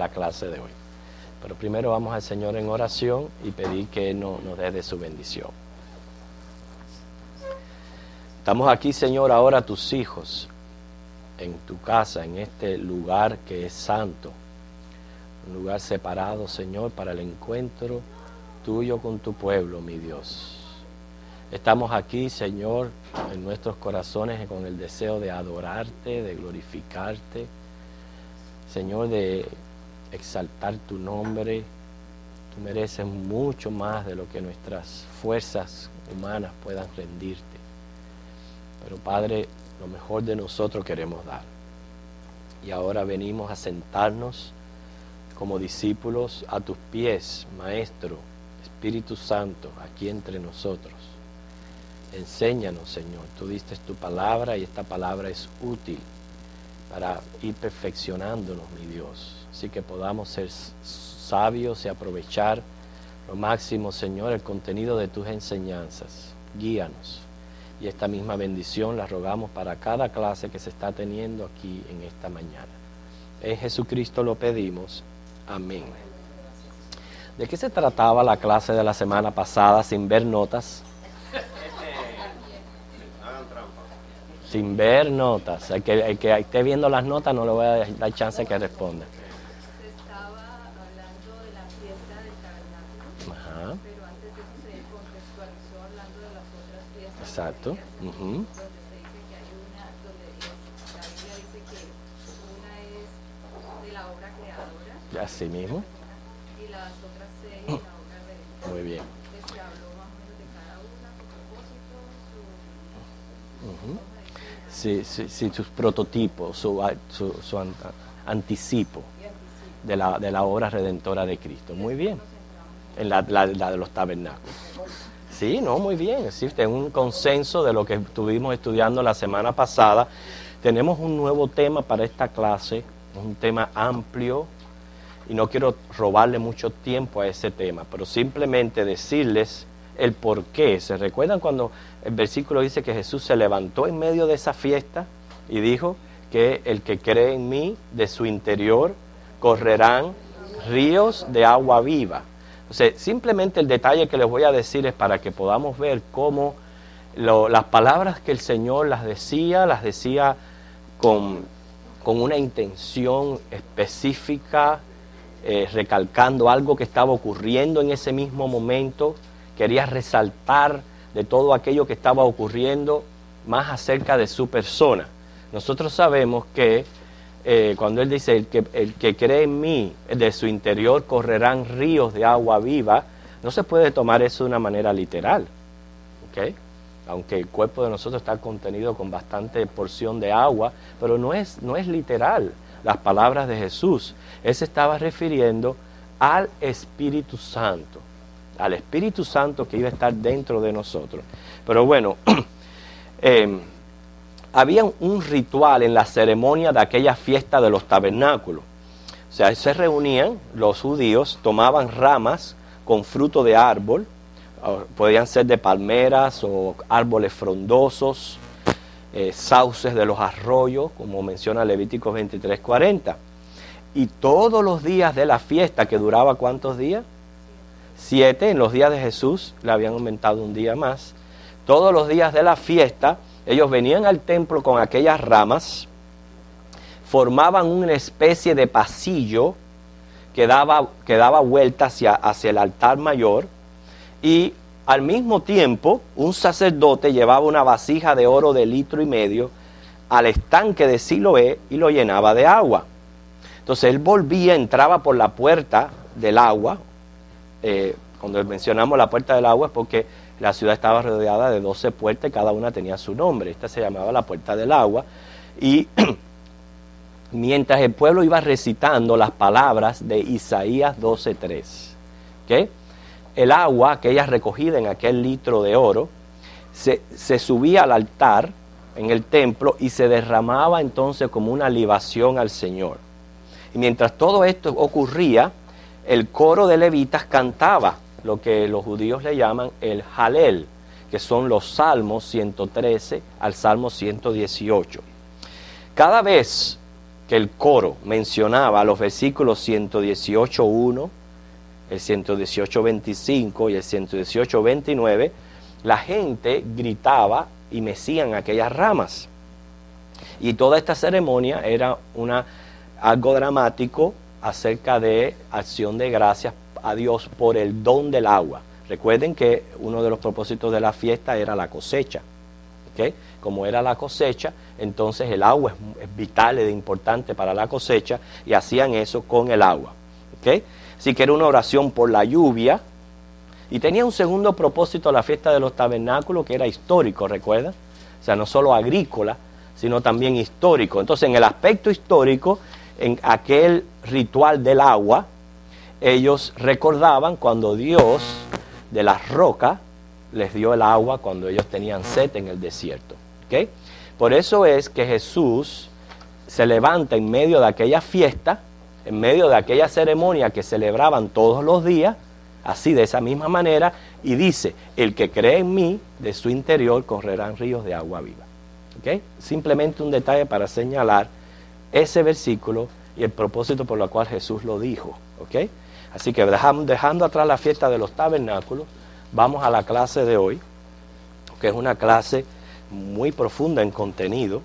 la clase de hoy. Pero primero vamos al Señor en oración y pedir que nos dé de su bendición. Estamos aquí, Señor, ahora tus hijos, en tu casa, en este lugar que es santo, un lugar separado, Señor, para el encuentro tuyo con tu pueblo, mi Dios. Estamos aquí, Señor, en nuestros corazones con el deseo de adorarte, de glorificarte, Señor, de exaltar tu nombre. Tú mereces mucho más de lo que nuestras fuerzas humanas puedan rendirte. Pero, Padre, lo mejor de nosotros queremos dar. Y ahora venimos a sentarnos como discípulos a tus pies, Maestro, Espíritu Santo, aquí entre nosotros. Enséñanos, Señor. Tú diste tu palabra y esta palabra es útil para ir perfeccionándonos, mi Dios. Así que podamos ser sabios y aprovechar lo máximo, Señor, el contenido de tus enseñanzas. Guíanos. Y esta misma bendición la rogamos para cada clase que se está teniendo aquí en esta mañana. En Jesucristo lo pedimos. Amén. ¿De qué se trataba la clase de la semana pasada sin ver notas? Sin ver notas. El que esté viendo las notas no le voy a dar chance que responda. Se estaba hablando de la fiesta del tabernáculo, Ajá. pero antes de eso se contextualizó hablando de las otras fiestas. Exacto. Donde se dice que hay una, la Biblia dice que una es de la obra creadora. Así mismo. Y las otras 6 de la obra redentora. Muy bien. Entonces se habló más o menos de cada una, su propósito, Sí, sus prototipos, su anticipo de la obra redentora de Cristo. Muy bien. En la de los tabernáculos. Sí, no, muy bien. Existe un consenso de lo que estuvimos estudiando la semana pasada. Tenemos un nuevo tema para esta clase, un tema amplio, y no quiero robarle mucho tiempo a ese tema, pero simplemente decirles el por qué. ¿Se recuerdan cuando el versículo dice que Jesús se levantó en medio de esa fiesta y dijo que el que cree en mí, de su interior correrán ríos de agua viva? O sea, simplemente el detalle que les voy a decir es para que podamos ver cómo las palabras que el Señor las decía con una intención específica, recalcando algo que estaba ocurriendo en ese mismo momento. Quería resaltar de todo aquello que estaba ocurriendo más acerca de su persona. Nosotros sabemos que cuando Él dice, el que cree en mí, de su interior correrán ríos de agua viva, no se puede tomar eso de una manera literal, ¿ok? Aunque el cuerpo de nosotros está contenido con bastante porción de agua, pero no es literal las palabras de Jesús. Él se estaba refiriendo al Espíritu Santo, al Espíritu Santo que iba a estar dentro de nosotros. Pero bueno, había un ritual en la ceremonia de aquella fiesta de los tabernáculos. O sea, se reunían los judíos, tomaban ramas con fruto de árbol, podían ser de palmeras o árboles frondosos, sauces de los arroyos, como menciona Levítico 23:40. Y todos los días de la fiesta, que duraba ¿cuántos días? 7, en los días de Jesús le habían aumentado un día más. Todos los días de la fiesta, ellos venían al templo con aquellas ramas, formaban una especie de pasillo que daba vuelta hacia el altar mayor, y al mismo tiempo un sacerdote llevaba una vasija de oro de 1,5 litros al estanque de Siloé y lo llenaba de agua. Entonces él volvía, entraba por la puerta del agua. Cuando mencionamos la puerta del agua es porque la ciudad estaba rodeada de 12 puertas y cada una tenía su nombre. Esta se llamaba la puerta del agua. Y mientras el pueblo iba recitando las palabras de Isaías 12:3, ¿okay? El agua, aquella recogida en aquel litro de oro, se subía al altar en el templo y se derramaba entonces como una libación al Señor. Y mientras todo esto ocurría, el coro de levitas cantaba lo que los judíos le llaman el Halel, que son los salmos 113 al salmo 118. Cada vez que el coro mencionaba los versículos 118.1, el 118.25 y el 118.29, la gente gritaba y mecían aquellas ramas. Y toda esta ceremonia era algo dramático acerca de acción de gracias a Dios por el don del agua. Recuerden que uno de los propósitos de la fiesta era la cosecha. ¿Okay? Como era la cosecha, entonces el agua es vital, es importante para la cosecha, y hacían eso con el agua. ¿Okay? Así que era una oración por la lluvia. Y tenía un segundo propósito la fiesta de los tabernáculos, que era histórico, ¿recuerdan? O sea, no solo agrícola, sino también histórico. Entonces, en el aspecto histórico, en aquel ritual del agua, ellos recordaban cuando Dios de las rocas les dio el agua cuando ellos tenían sed en el desierto. ¿Okay? Por eso es que Jesús se levanta en medio de aquella fiesta, en medio de aquella ceremonia que celebraban todos los días, así de esa misma manera, y dice, el que cree en mí, de su interior correrán ríos de agua viva. ¿Okay? Simplemente un detalle para señalar ese versículo y el propósito por el cual Jesús lo dijo. ¿Okay? Así que dejando atrás la fiesta de los tabernáculos, vamos a la clase de hoy, que es una clase muy profunda en contenido,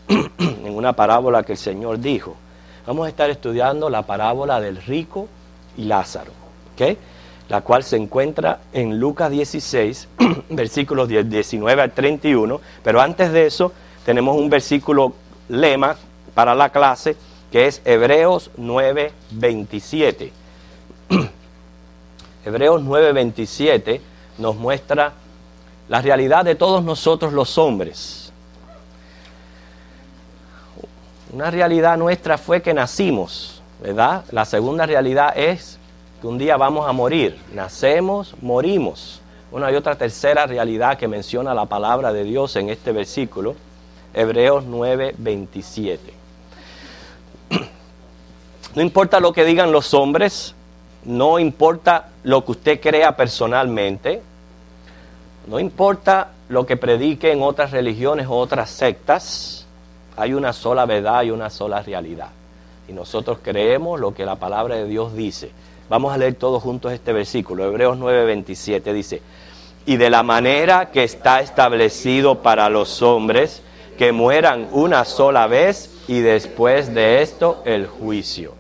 en una parábola que el Señor dijo. Vamos a estar estudiando la parábola del rico y Lázaro, ¿okay? La cual se encuentra en Lucas 16, versículos 19 al 31, pero antes de eso tenemos un versículo lema para la clase, que es Hebreos 9:27. Hebreos 9:27 nos muestra la realidad de todos nosotros los hombres. Una realidad nuestra fue que nacimos, ¿verdad? La segunda realidad es que un día vamos a morir. Nacemos, morimos. Una y otra tercera realidad que menciona la palabra de Dios en este versículo, Hebreos 9:27. No importa lo que digan los hombres, no importa lo que usted crea personalmente, no importa lo que predique en otras religiones o otras sectas, hay una sola verdad y una sola realidad. Y nosotros creemos lo que la palabra de Dios dice. Vamos a leer todos juntos este versículo. Hebreos 9:27 dice, y de la manera que está establecido para los hombres, que mueran una sola vez y después de esto el juicio.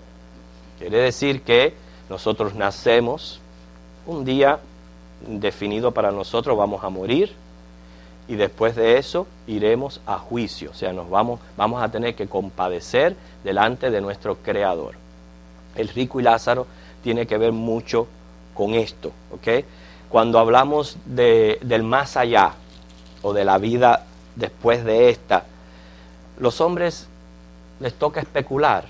Quiere decir que nosotros nacemos, un día definido para nosotros vamos a morir, y después de eso iremos a juicio. O sea, vamos a tener que compadecer delante de nuestro Creador. El rico y Lázaro tiene que ver mucho con esto, ¿ok? Cuando hablamos del más allá o de la vida después de esta, los hombres les toca especular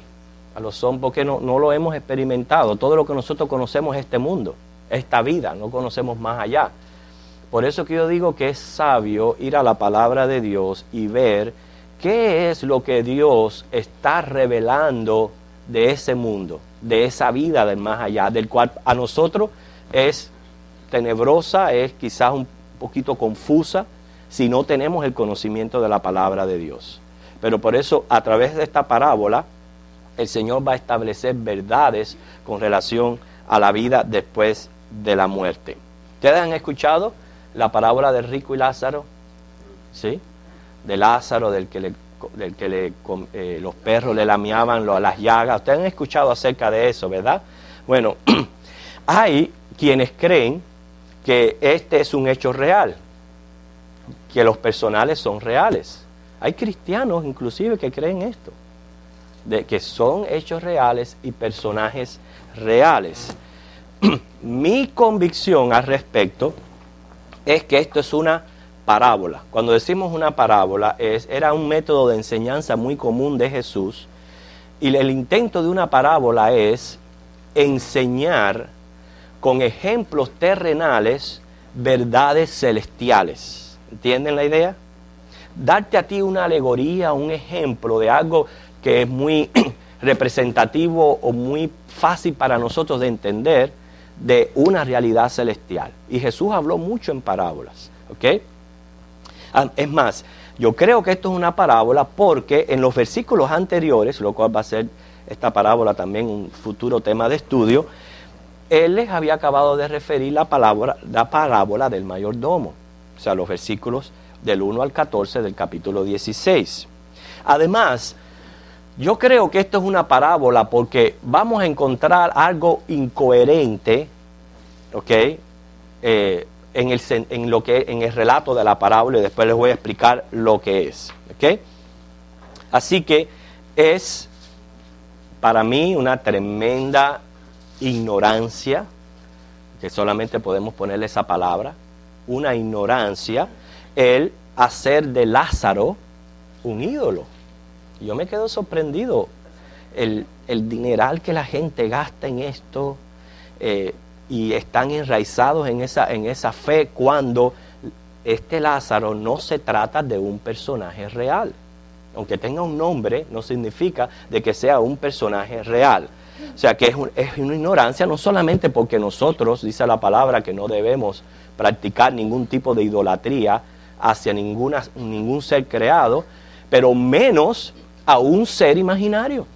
a los hombres porque no lo hemos experimentado. Todo lo que nosotros conocemos es este mundo, esta vida, no conocemos más allá. Por eso que yo digo que es sabio ir a la palabra de Dios y ver qué es lo que Dios está revelando de ese mundo, de esa vida del más allá, del cual a nosotros es tenebrosa, es quizás un poquito confusa si no tenemos el conocimiento de la palabra de Dios. Pero por eso, a través de esta parábola, el Señor va a establecer verdades con relación a la vida después de la muerte. ¿Ustedes han escuchado la parábola del rico y Lázaro? ¿Sí? De Lázaro, del que los perros le lameaban las llagas. Ustedes han escuchado acerca de eso, ¿verdad? Bueno, hay quienes creen que este es un hecho real, que los personales son reales. Hay cristianos inclusive que creen esto, de que son hechos reales y personajes reales. Mi convicción al respecto es que esto es una parábola. Cuando decimos una parábola, era un método de enseñanza muy común de Jesús, y el intento de una parábola es enseñar con ejemplos terrenales verdades celestiales. ¿Entienden la idea? Darte a ti una alegoría, un ejemplo de algo que es muy representativo o muy fácil para nosotros de entender, de una realidad celestial. Y Jesús habló mucho en parábolas, ¿ok? Es más, Yo creo que esto es una parábola porque en los versículos anteriores, lo cual va a ser esta parábola también un futuro tema de estudio, él les había acabado de referir la parábola del mayordomo, o sea, los versículos del 1 al 14 del capítulo 16. Además, yo creo que esto es una parábola porque vamos a encontrar algo incoherente, ¿ok? En el relato de la parábola, y después les voy a explicar lo que es, ¿ok? Así que es para mí una tremenda ignorancia, que solamente podemos ponerle esa palabra, una ignorancia, el hacer de Lázaro un ídolo. Yo me quedo sorprendido, el dineral que la gente gasta en esto, y están enraizados en esa fe, cuando este Lázaro no se trata de un personaje real. Aunque tenga un nombre, no significa de que sea un personaje real. O sea que es una ignorancia, no solamente porque nosotros, dice la palabra, que no debemos practicar ningún tipo de idolatría hacia ningún ser creado, pero menos a un ser imaginario.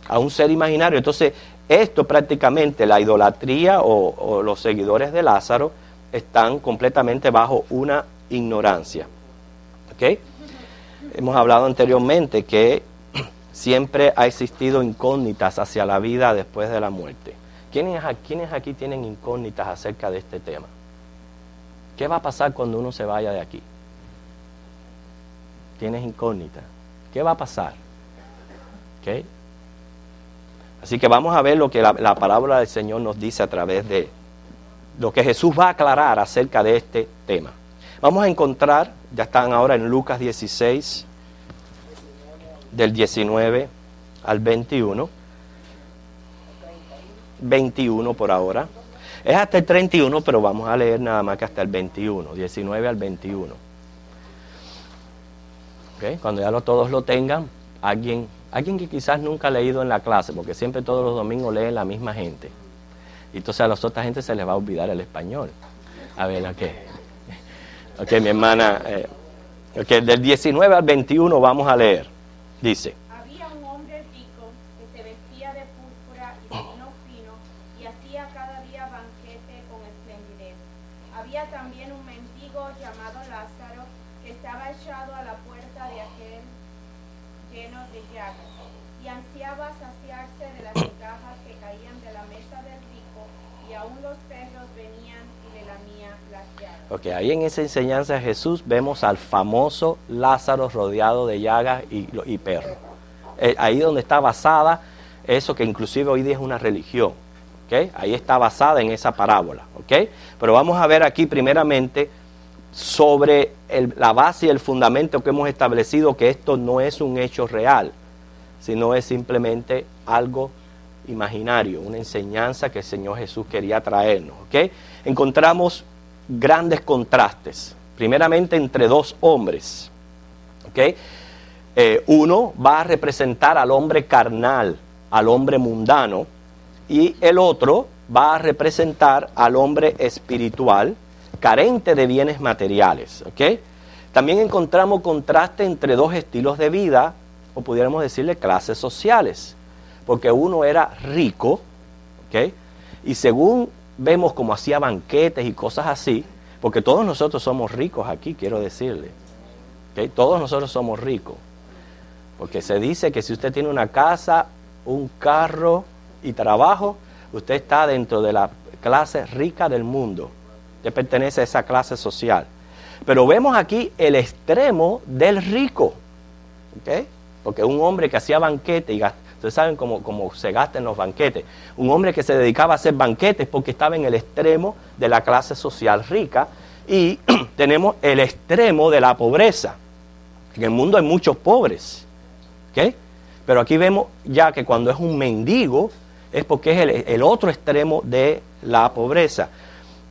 A un ser imaginario. Entonces, esto prácticamente, la idolatría o los seguidores de Lázaro, están completamente bajo una ignorancia. ¿Ok? Hemos hablado anteriormente que siempre ha existido incógnitas hacia la vida después de la muerte. ¿Quiénes aquí tienen incógnitas acerca de este tema? ¿Qué va a pasar cuando uno se vaya de aquí? ¿Tienes incógnitas? ¿Qué va a pasar? ¿Okay? Así que vamos a ver lo que la parábola del Señor nos dice a través de lo que Jesús va a aclarar acerca de este tema. Vamos a encontrar, ya están ahora en Lucas 16, del 19 al 21. 21 por ahora. Es hasta el 31, pero vamos a leer nada más que hasta el 21, 19 al 21. ¿Okay? Cuando ya todos lo tengan, alguien que quizás nunca ha leído en la clase, porque siempre todos los domingos leen la misma gente. Y entonces a las otras gente se les va a olvidar el español. A ver, ok, mi hermana, del 19 al 21 vamos a leer. Dice: Había un hombre rico que se vestía de púrpura y de lino fino y hacía cada día banquete con esplendidez. Había también un mendigo llamado Lázaro que estaba echado a la puerta de aquel lleno de llagas y ansiaba saciarse de las migajas que caían de la mesa del rico, y aún los perros venían y le lamían las llagas. Ok, ahí en esa enseñanza de Jesús vemos al famoso Lázaro rodeado de llagas y perros. Ahí donde está basada eso que inclusive hoy día es una religión. ¿Okay? Ahí está basada en esa parábola. ¿Okay? Pero vamos a ver aquí primeramente sobre la base y el fundamento que hemos establecido, que esto no es un hecho real, sino es simplemente algo imaginario, una enseñanza que el Señor Jesús quería traernos. ¿Okay? Encontramos grandes contrastes, primeramente entre dos hombres. ¿Okay? Uno va a representar al hombre carnal, al hombre mundano, y el otro va a representar al hombre espiritual, carente de bienes materiales. ¿Okay? También encontramos contraste entre dos estilos de vida, o pudiéramos decirle clases sociales, porque uno era rico, ¿okay? Y según vemos cómo hacía banquetes y cosas así, porque todos nosotros somos ricos aquí, quiero decirle, ¿okay? Todos nosotros somos ricos, porque se dice que si usted tiene una casa, un carro y trabajo, usted está dentro de la clase rica del mundo, usted pertenece a esa clase social. Pero vemos aquí el extremo del rico, ¿okay? Porque un hombre que hacía banquete, y ustedes saben cómo se gasta en los banquetes, un hombre que se dedicaba a hacer banquetes porque estaba en el extremo de la clase social rica, y tenemos el extremo de la pobreza. En el mundo hay muchos pobres, ¿okay? Pero aquí vemos ya que cuando es un mendigo es porque es el otro extremo de la pobreza.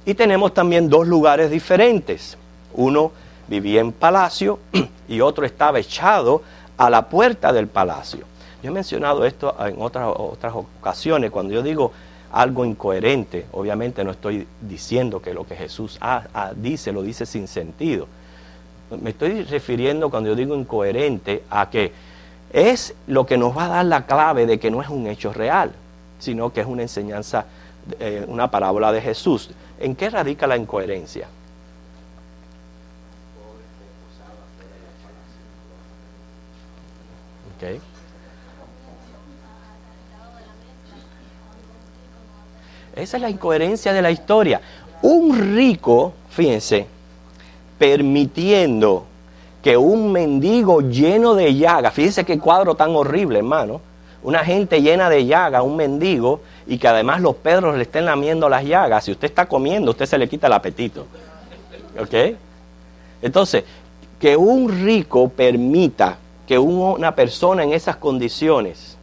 Y tenemos también dos lugares diferentes. Uno vivía en palacio y otro estaba echado a la puerta del palacio. Yo he mencionado esto en otras ocasiones. Cuando yo digo algo incoherente, obviamente no estoy diciendo que lo que Jesús dice, lo dice sin sentido. Me estoy refiriendo, cuando yo digo incoherente, a que es lo que nos va a dar la clave de que no es un hecho real, sino que es una enseñanza, una parábola de Jesús. ¿En qué radica la incoherencia? Okay. Esa es la incoherencia de la historia. Un rico, fíjense, permitiendo que un mendigo lleno de llagas, fíjense qué cuadro tan horrible, hermano, una gente llena de llagas, un mendigo, y que además los perros le estén lamiendo las llagas. Si usted está comiendo, usted se le quita el apetito. ¿Ok? Entonces, que un rico permita que una persona en esas condiciones,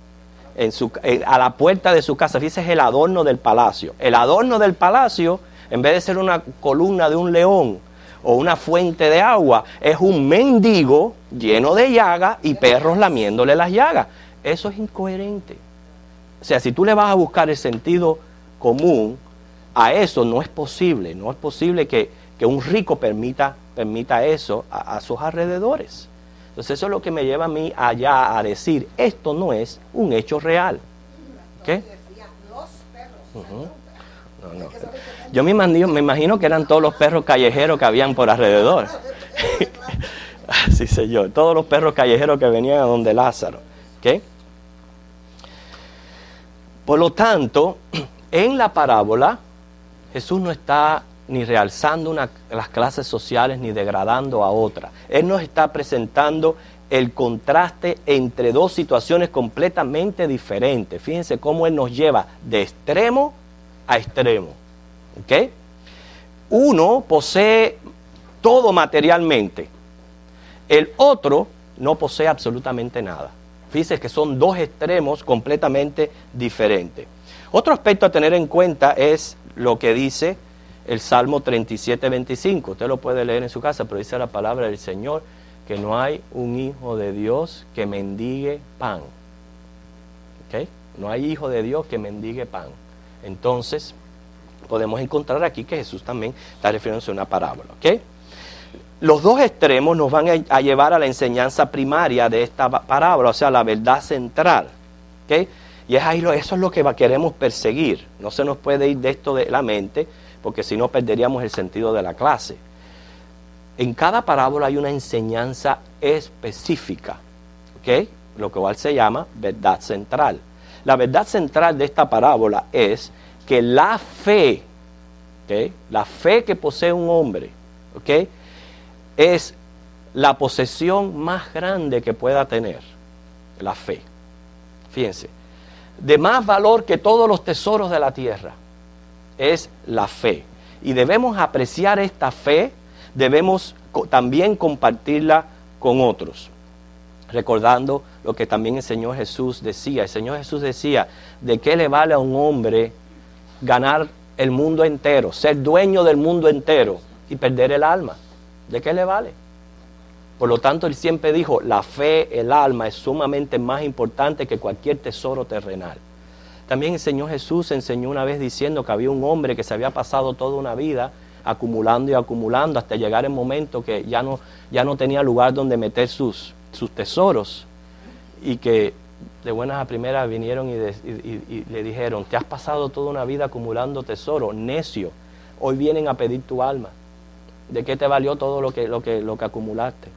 a la puerta de su casa, fíjese, es el adorno del palacio. El adorno del palacio, en vez de ser una columna de un león o una fuente de agua, es un mendigo lleno de llagas y perros lamiéndole las llagas. Eso es incoherente. O sea, si tú le vas a buscar el sentido común a eso, no es posible. No es posible que un rico permita eso a sus alrededores. Entonces eso es lo que me lleva a mí allá a decir, esto no es un hecho real. ¿Qué? No. Yo me imagino que eran todos los perros callejeros que habían por alrededor. Sí, señor. Todos los perros callejeros que venían a donde Lázaro. ¿Okay? Por lo tanto, en la parábola, Jesús no está ni realzando las clases sociales ni degradando a otra. Él nos está presentando el contraste entre dos situaciones completamente diferentes. Fíjense cómo Él nos lleva de extremo a extremo. ¿Okay? Uno posee todo materialmente. El otro no posee absolutamente nada. Fíjense que son dos extremos completamente diferentes. Otro aspecto a tener en cuenta es lo que dice el Salmo 37:25. Usted lo puede leer en su casa, pero dice la palabra del Señor que no hay un hijo de Dios que mendigue pan. ¿Okay? No hay hijo de Dios que mendigue pan. Entonces, podemos encontrar aquí que Jesús también está refiriéndose a una parábola. ¿Okay? Los dos extremos nos van a llevar a la enseñanza primaria de esta parábola, o sea, la verdad central. ¿Okay? Y eso es lo que queremos perseguir. No se nos puede ir de esto de la mente, porque si no perderíamos el sentido de la clase. En cada parábola hay una enseñanza específica, ¿okay? Lo cual se llama verdad central. La verdad central de esta parábola es que la fe, ¿okay? La fe que posee un hombre, ¿okay? Es la posesión más grande que pueda tener, la fe. Fíjense, de más valor que todos los tesoros de la tierra es la fe. Y debemos apreciar esta fe, debemos también compartirla con otros. Recordando lo que también el Señor Jesús decía. El Señor Jesús decía, ¿de qué le vale a un hombre ganar el mundo entero, ser dueño del mundo entero y perder el alma? ¿De qué le vale? Por lo tanto, Él siempre dijo, la fe, el alma es sumamente más importante que cualquier tesoro terrenal. También el Señor Jesús enseñó una vez diciendo que había un hombre que se había pasado toda una vida acumulando y acumulando hasta llegar el momento que ya no tenía lugar donde meter sus tesoros, y que de buenas a primeras vinieron y le dijeron, te has pasado toda una vida acumulando tesoro, necio, hoy vienen a pedir tu alma. ¿De qué te valió todo lo que acumulaste?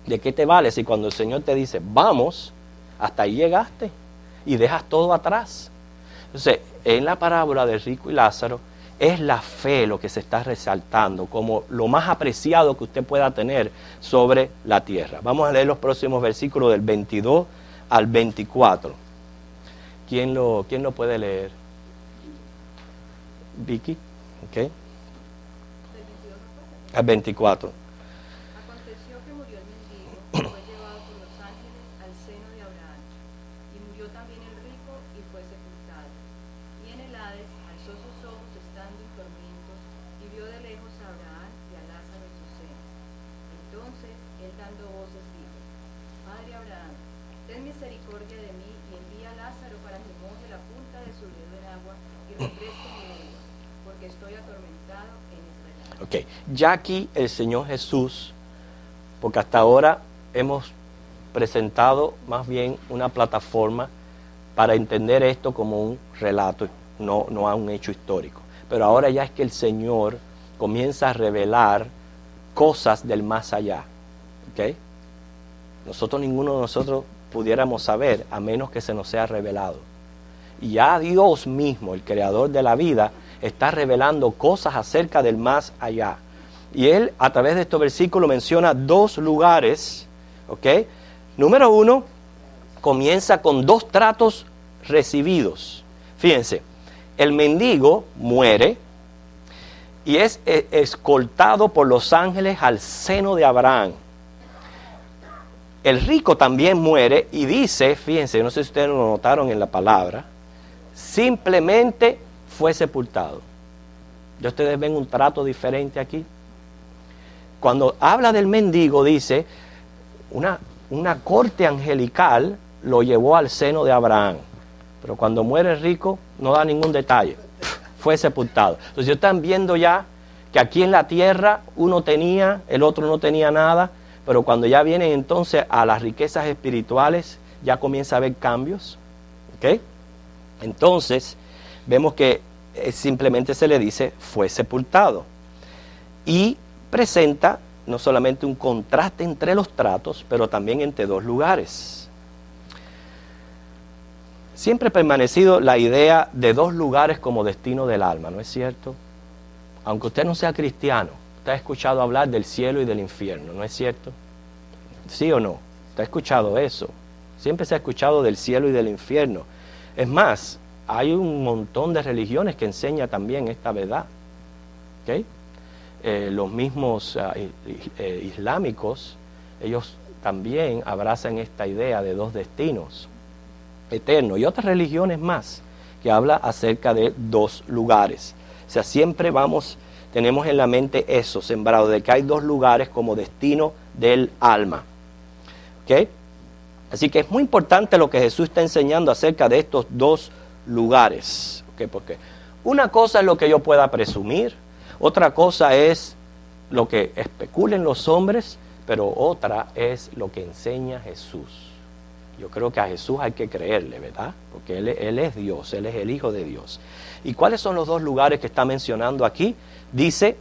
¿De qué te vale si cuando el Señor te dice, vamos, hasta ahí llegaste y dejas todo atrás? Entonces, en la parábola del rico y Lázaro, es la fe lo que se está resaltando como lo más apreciado que usted pueda tener sobre la tierra. Vamos a leer los próximos versículos del 22 al 24. ¿Quién lo puede leer? Vicky, ¿ok? Al 24. Aconteció que murió el mendigo y fue llevado por los ángeles al seno de Abraham. Y murió también el rico y fue sepultado. Y en el Hades alzó sus ojos estando en tormentos y vio de lejos a Abraham y a Lázaro en sus senos. Entonces él dando voces dijo, Padre Abraham, ten misericordia de mí y envía a Lázaro para que moje la punta de su dedo en agua y refresque mi lengua, porque estoy atormentado en esta llama. Okay. Ya aquí el Señor Jesús porque hasta ahora hemos presentado más bien una plataforma para entender esto como un relato, no a un hecho histórico. Pero ahora ya es que el Señor comienza a revelar cosas del más allá. ¿Okay? Ninguno de nosotros pudiéramos saber a menos que se nos sea revelado. Y ya Dios mismo, el creador de la vida, está revelando cosas acerca del más allá. Y Él, a través de estos versículos, menciona 2 lugares. ¿Okay? Número 1, comienza con 2 tratos recibidos. Fíjense, el mendigo muere y es escoltado por los ángeles al seno de Abraham. El rico también muere y dice, fíjense, no sé si ustedes lo notaron en la palabra, simplemente fue sepultado. ¿Ya ustedes ven un trato diferente aquí? Cuando habla del mendigo dice, una corte angelical lo llevó al seno de Abraham. Pero cuando muere el rico no da ningún detalle. Fue sepultado. Entonces ellos están viendo ya que aquí en la tierra uno tenía, el otro no tenía nada, pero cuando ya vienen entonces a las riquezas espirituales ya comienza a haber cambios. ¿Okay? Entonces vemos que simplemente se le dice fue sepultado. Y presenta no solamente un contraste entre los tratos, pero también entre 2 lugares. Siempre ha permanecido la idea de 2 lugares como destino del alma, ¿no es cierto? Aunque usted no sea cristiano, usted ha escuchado hablar del cielo y del infierno, ¿no es cierto? ¿Sí o no? ¿Usted ha escuchado eso? Siempre se ha escuchado del cielo y del infierno. Es más, hay un montón de religiones que enseñan también esta verdad. ¿Okay? Los mismos islámicos, ellos también abrazan esta idea de 2 destinos eternos, y otras religiones más que habla acerca de 2 lugares. O sea, siempre tenemos en la mente eso, sembrado, de que hay 2 lugares como destino del alma. ¿Okay? Así que es muy importante lo que Jesús está enseñando acerca de estos 2 lugares. ¿Okay? Porque una cosa es lo que yo pueda presumir, otra cosa es lo que especulen los hombres, pero otra es lo que enseña Jesús. Yo creo que a Jesús hay que creerle, ¿verdad? Porque Él es Dios, Él es el Hijo de Dios. ¿Y cuáles son los 2 lugares que está mencionando aquí? Dice,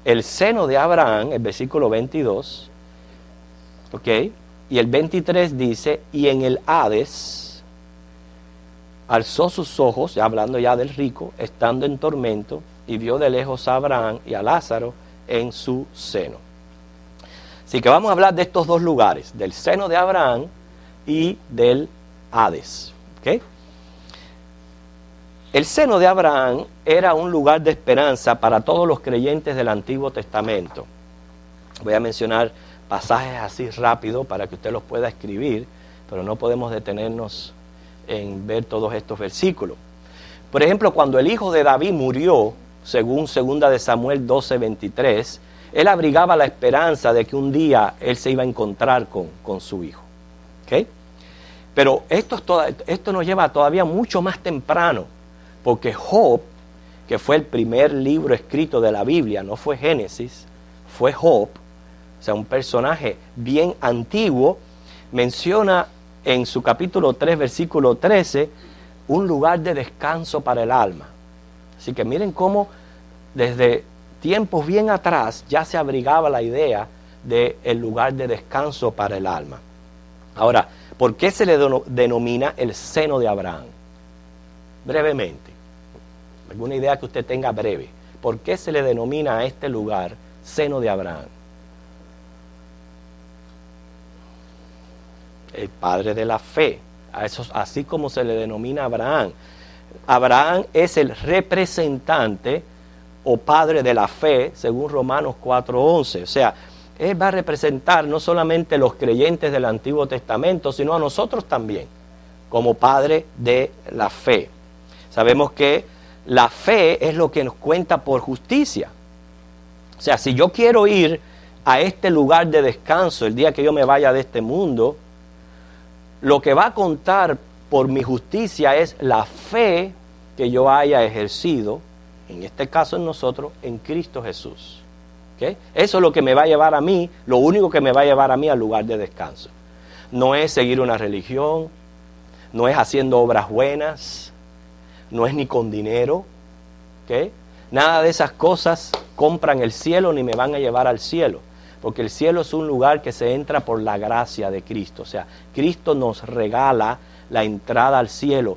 el seno de Abraham, el versículo 22, ¿ok? Y el 23 dice, y en el Hades alzó sus ojos, ya hablando ya del rico, estando en tormento, y vio de lejos a Abraham y a Lázaro en su seno. Así que vamos a hablar de estos 2 lugares, del seno de Abraham y del Hades. ¿Okay? El seno de Abraham era un lugar de esperanza para todos los creyentes del Antiguo Testamento. Voy a mencionar pasajes así rápido para que usted los pueda escribir, pero no podemos detenernos en ver todos estos versículos. Por ejemplo, cuando el hijo de David murió, según 2 de Samuel 12:23, él abrigaba la esperanza de que un día él se iba a encontrar con su hijo. ¿Okay? Pero esto nos lleva todavía mucho más temprano, porque Job, que fue el primer libro escrito de la Biblia, no fue Génesis, fue Job, o sea, un personaje bien antiguo, menciona en su capítulo 3, versículo 13, un lugar de descanso para el alma. Así que miren cómo desde tiempos bien atrás ya se abrigaba la idea del lugar de descanso para el alma. Ahora, ¿por qué se le denomina el seno de Abraham? Brevemente, alguna idea que usted tenga breve. ¿Por qué se le denomina a este lugar seno de Abraham? El padre de la fe, así como se le denomina a Abraham. Abraham es el representante o padre de la fe, según Romanos 4:11. O sea, él va a representar no solamente los creyentes del Antiguo Testamento, sino a nosotros también, como padre de la fe. Sabemos que la fe es lo que nos cuenta por justicia. O sea, si yo quiero ir a este lugar de descanso el día que yo me vaya de este mundo, lo que va a contar por mi justicia es la fe que yo haya ejercido, en este caso en nosotros, en Cristo Jesús. ¿Okay? Eso es lo que me va a llevar a mí, lo único que me va a llevar a mí al lugar de descanso. No es seguir una religión, no es haciendo obras buenas, no es ni con dinero, ¿okay? Nada de esas cosas compran el cielo ni me van a llevar al cielo, porque el cielo es un lugar que se entra por la gracia de Cristo. O sea, Cristo nos regala la entrada al cielo,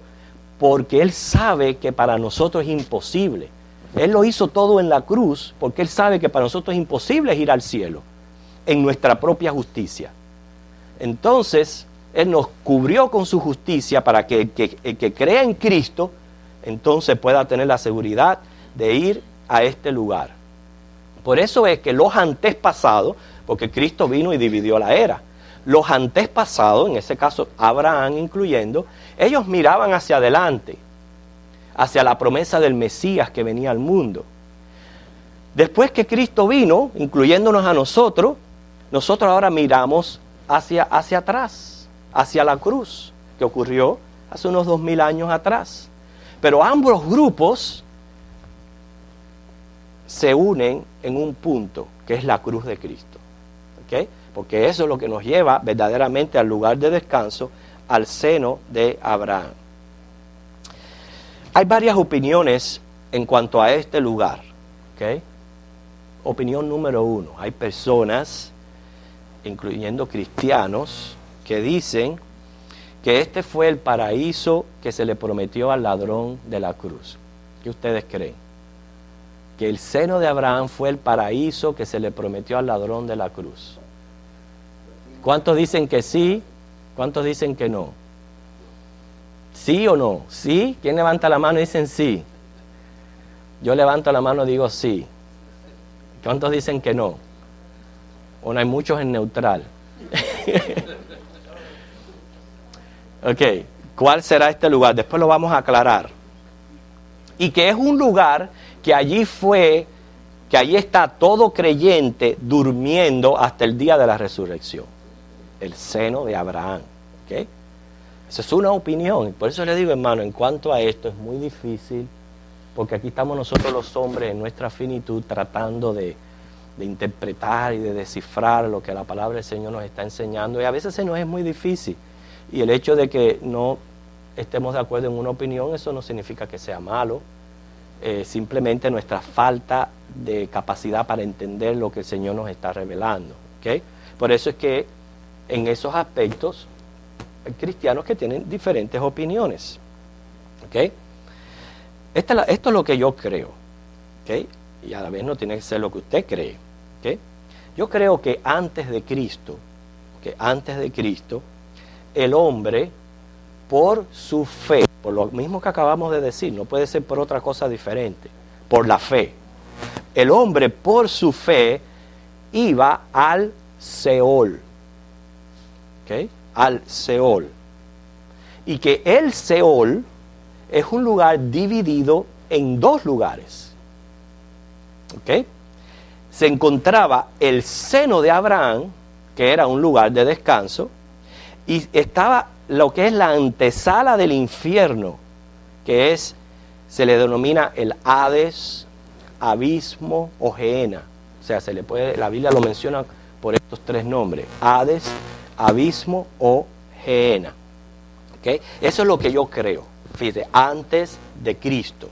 porque Él sabe que para nosotros es imposible. Él lo hizo todo en la cruz, porque Él sabe que para nosotros es imposible ir al cielo en nuestra propia justicia. Entonces, Él nos cubrió con su justicia para que el que crea en Cristo, entonces pueda tener la seguridad de ir a este lugar. Por eso es que los antepasados, porque Cristo vino y dividió la era, los antepasados, en ese caso Abraham incluyendo, ellos miraban hacia adelante, hacia la promesa del Mesías que venía al mundo. Después que Cristo vino, incluyéndonos a nosotros ahora miramos hacia atrás, hacia la cruz, que ocurrió hace unos 2000 años atrás. Pero ambos grupos se unen en un punto, que es la cruz de Cristo. ¿Okay? Porque eso es lo que nos lleva verdaderamente al lugar de descanso, al seno de Abraham. Hay varias opiniones en cuanto a este lugar. ¿Okay? Opinión número 1. Hay personas, incluyendo cristianos, que dicen que este fue el paraíso que se le prometió al ladrón de la cruz. ¿Qué ustedes creen? Que el seno de Abraham fue el paraíso que se le prometió al ladrón de la cruz. ¿Cuántos dicen que sí? ¿Cuántos dicen que no? ¿Sí o no? ¿Sí? ¿Quién levanta la mano y dicen sí? Yo levanto la mano y digo sí. ¿Cuántos dicen que no? Bueno, hay muchos en neutral. Ok, ¿cuál será este lugar? Después lo vamos a aclarar. Y que es un lugar que allí está todo creyente durmiendo hasta el día de la resurrección. El seno de Abraham. ¿Okay? Esa es una opinión. Por eso le digo, hermano, en cuanto a esto es muy difícil, porque aquí estamos nosotros los hombres en nuestra finitud tratando de interpretar y de descifrar lo que la palabra del Señor nos está enseñando. Y a veces se nos es muy difícil. Y el hecho de que no estemos de acuerdo en una opinión, eso no significa que sea malo. Simplemente nuestra falta de capacidad para entender lo que el Señor nos está revelando. ¿Okay? Por eso es que en esos aspectos hay cristianos que tienen diferentes opiniones. ¿Okay? Esto es lo que yo creo. ¿Okay? Y a la vez no tiene que ser lo que usted cree. ¿Okay? Yo creo que antes de Cristo, el hombre, por su fe, por lo mismo que acabamos de decir, no puede ser por otra cosa diferente, por la fe. El hombre, por su fe, iba al Seol. ¿Okay? Al Seol. Y que el Seol es un lugar dividido en dos lugares. ¿Okay? Se encontraba el seno de Abraham, que era un lugar de descanso, y estaba lo que es la antesala del infierno, que se le denomina el Hades, abismo o Gehenna. O sea, la Biblia lo menciona por estos tres nombres: Hades, abismo o Gehenna. ¿Okay? Eso es lo que yo creo. Fíjate, antes de Cristo,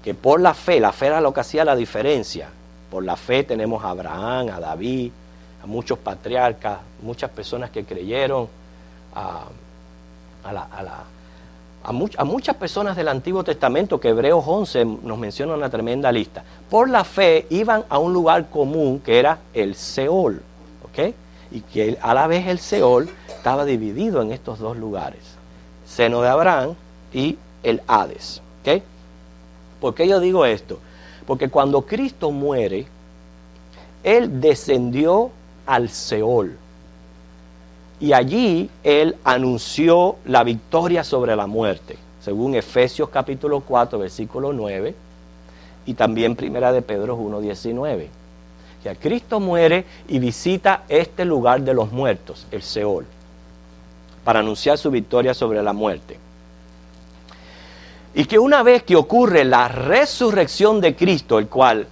que por la fe era lo que hacía la diferencia. Por la fe tenemos a Abraham, a David, a muchos patriarcas, muchas personas que creyeron, a muchas personas del Antiguo Testamento, que Hebreos 11 nos menciona una tremenda lista. Por la fe iban a un lugar común que era el Seol, ¿ok? Y que a la vez el Seol estaba dividido en estos dos lugares, seno de Abraham y el Hades, ¿ok? ¿Por qué yo digo esto? Porque cuando Cristo muere, Él descendió al Seol. Y allí Él anunció la victoria sobre la muerte, según Efesios capítulo 4, versículo 9, y también Primera de Pedro 1, 19. Que Cristo muere y visita este lugar de los muertos, el Seol, para anunciar su victoria sobre la muerte. Y que una vez que ocurre la resurrección de Cristo, el cual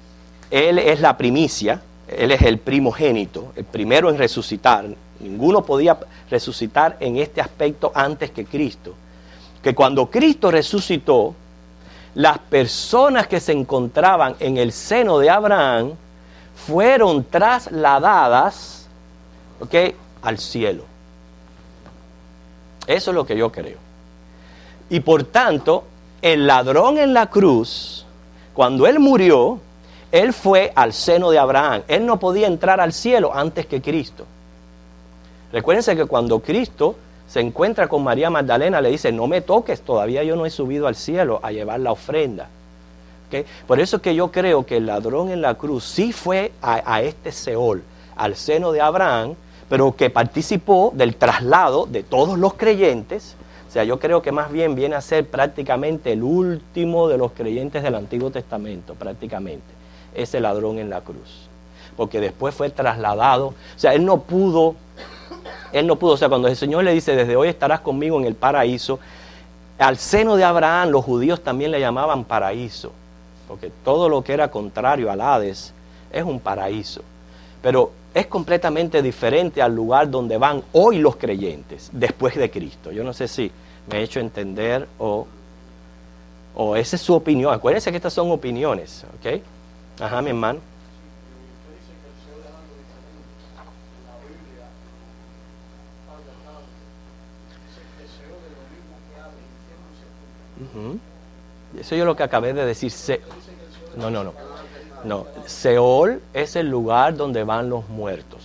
Él es la primicia, Él es el primogénito, el primero en resucitar. Ninguno podía resucitar en este aspecto antes que Cristo. Que cuando Cristo resucitó, las personas que se encontraban en el seno de Abraham fueron trasladadas, ¿ok?, al cielo. Eso es lo que yo creo. Y por tanto, el ladrón en la cruz, cuando él murió, él fue al seno de Abraham. Él no podía entrar al cielo antes que Cristo. Recuérdense que cuando Cristo se encuentra con María Magdalena, le dice, no me toques, todavía yo no he subido al cielo a llevar la ofrenda. ¿Okay? Por eso es que yo creo que el ladrón en la cruz sí fue a este Seol, al seno de Abraham, pero que participó del traslado de todos los creyentes. O sea, yo creo que más bien viene a ser prácticamente el último de los creyentes del Antiguo Testamento, prácticamente, ese ladrón en la cruz. Porque después fue trasladado, o sea, él no pudo, o sea, cuando el Señor le dice, desde hoy estarás conmigo en el paraíso, al seno de Abraham los judíos también le llamaban paraíso, porque todo lo que era contrario al Hades es un paraíso. Pero es completamente diferente al lugar donde van hoy los creyentes, después de Cristo. Yo no sé si me he hecho entender o esa es su opinión. Acuérdense que estas son opiniones, ¿ok? Ajá, mi hermano. Eso yo lo que acabé de decir. No, Seol es el lugar donde van los muertos.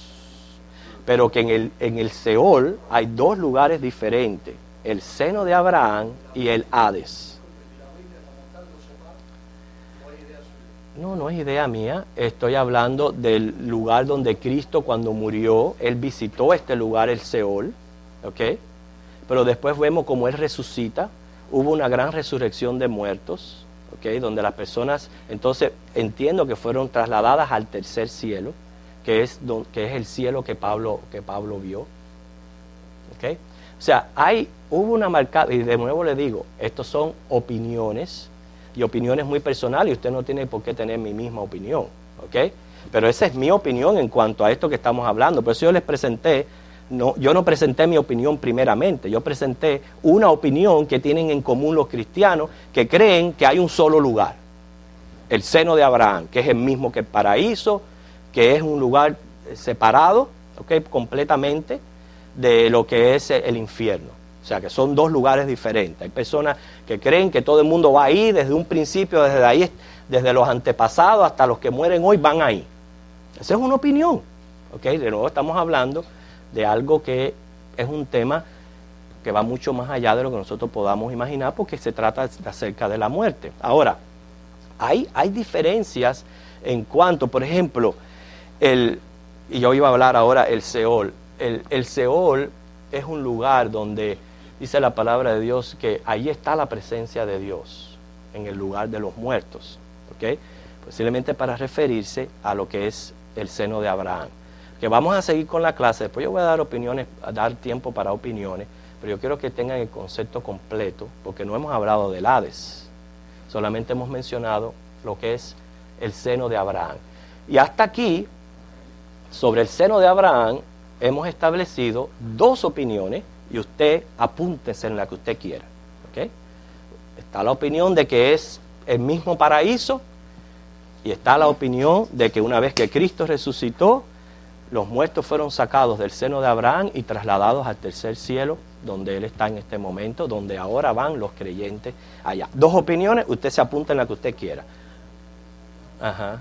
Pero que en el Seol hay dos lugares diferentes. El seno de Abraham y el Hades. No es idea mía. Estoy hablando del lugar donde Cristo cuando murió, Él visitó este lugar, el Seol. ¿Ok? Pero después vemos cómo Él resucita. Hubo una gran resurrección de muertos, ¿okay?, donde las personas, entonces entiendo que fueron trasladadas al tercer cielo, que es el cielo que Pablo vio. ¿Okay? O sea, hubo una marcada, y de nuevo le digo, estos son opiniones, y opiniones muy personales, y usted no tiene por qué tener mi misma opinión. ¿Okay? Pero esa es mi opinión en cuanto a esto que estamos hablando. Por eso yo les presenté. Yo no presenté mi opinión primeramente, yo presenté una opinión que tienen en común los cristianos que creen que hay un solo lugar, el seno de Abraham, que es el mismo que el paraíso, que es un lugar separado, ¿okay?, completamente de lo que es el infierno. O sea, que son dos lugares diferentes. Hay personas que creen que todo el mundo va ahí desde un principio, desde ahí, desde los antepasados hasta los que mueren hoy van ahí. Esa es una opinión. ¿Okay? De nuevo estamos hablando de algo que es un tema que va mucho más allá de lo que nosotros podamos imaginar, porque se trata acerca de la muerte. Ahora, hay diferencias en cuanto, por ejemplo, y yo iba a hablar ahora el Seol. El Seol es un lugar donde dice la palabra de Dios que ahí está la presencia de Dios, en el lugar de los muertos. ¿Okay? Posiblemente para referirse a lo que es el seno de Abraham. Que vamos a seguir con la clase, después yo voy a dar opiniones, a dar tiempo para opiniones, pero yo quiero que tengan el concepto completo, porque no hemos hablado del Hades, solamente hemos mencionado lo que es el seno de Abraham. Y hasta aquí, sobre el seno de Abraham, hemos establecido dos opiniones, y usted apúntese en la que usted quiera. ¿Okay? Está la opinión de que es el mismo paraíso, y está la opinión de que una vez que Cristo resucitó, los muertos fueron sacados del seno de Abraham y trasladados al tercer cielo, donde Él está en este momento, donde ahora van los creyentes allá. Dos opiniones, usted se apunta en la que usted quiera. Ajá.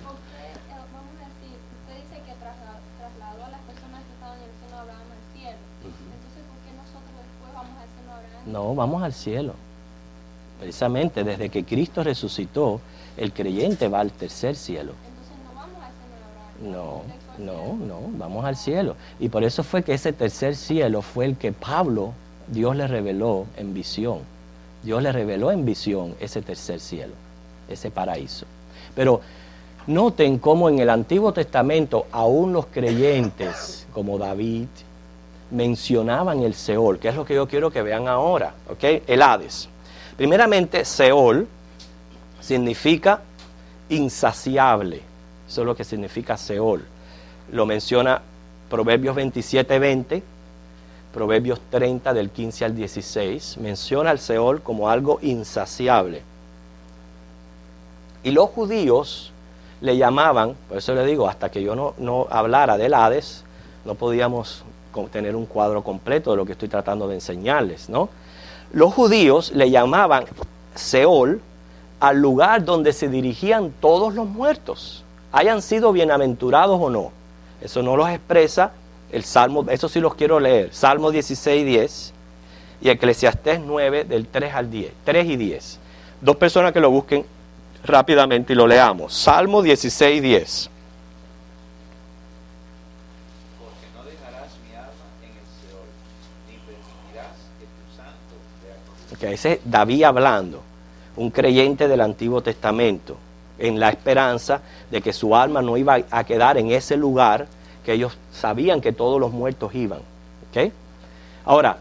Vamos a decir, usted dice que trasladó a las personas que estaban en el seno de Abraham al cielo. Entonces, ¿por qué nosotros después vamos al seno de Abraham? No, vamos al cielo. Precisamente, desde que Cristo resucitó, el creyente va al tercer cielo. Entonces, no vamos al seno de Abraham. No, vamos al cielo. Y por eso fue que ese tercer cielo fue el que Dios le reveló en visión. Dios le reveló en visión ese tercer cielo, ese paraíso. Pero noten cómo en el Antiguo Testamento aún los creyentes, como David, mencionaban el Seol, que es lo que yo quiero que vean ahora, ¿ok? El Hades. Primeramente, Seol significa insaciable. Eso es lo que significa Seol. Lo menciona Proverbios 27:20, Proverbios 30 del 15 al 16. Menciona al Seol como algo insaciable. Y los judíos le llamaban, por eso le digo, hasta que yo no hablara del Hades, no podíamos tener un cuadro completo de lo que estoy tratando de enseñarles, ¿no? Los judíos le llamaban Seol al lugar donde se dirigían todos los muertos, hayan sido bienaventurados o no. Eso no los expresa el Salmo, eso sí los quiero leer, Salmo 16:10 y Eclesiastés 9 del 3 al 10, 3 y 10. Dos personas que lo busquen rápidamente y lo leamos. Salmo 16:10. Porque no dejarás mi alma en el Seol, ni permitirás que tu santo vea corrupción. Ese es David hablando, un creyente del Antiguo Testamento, en la esperanza de que su alma no iba a quedar en ese lugar que ellos sabían que todos los muertos iban. ¿Okay? Ahora,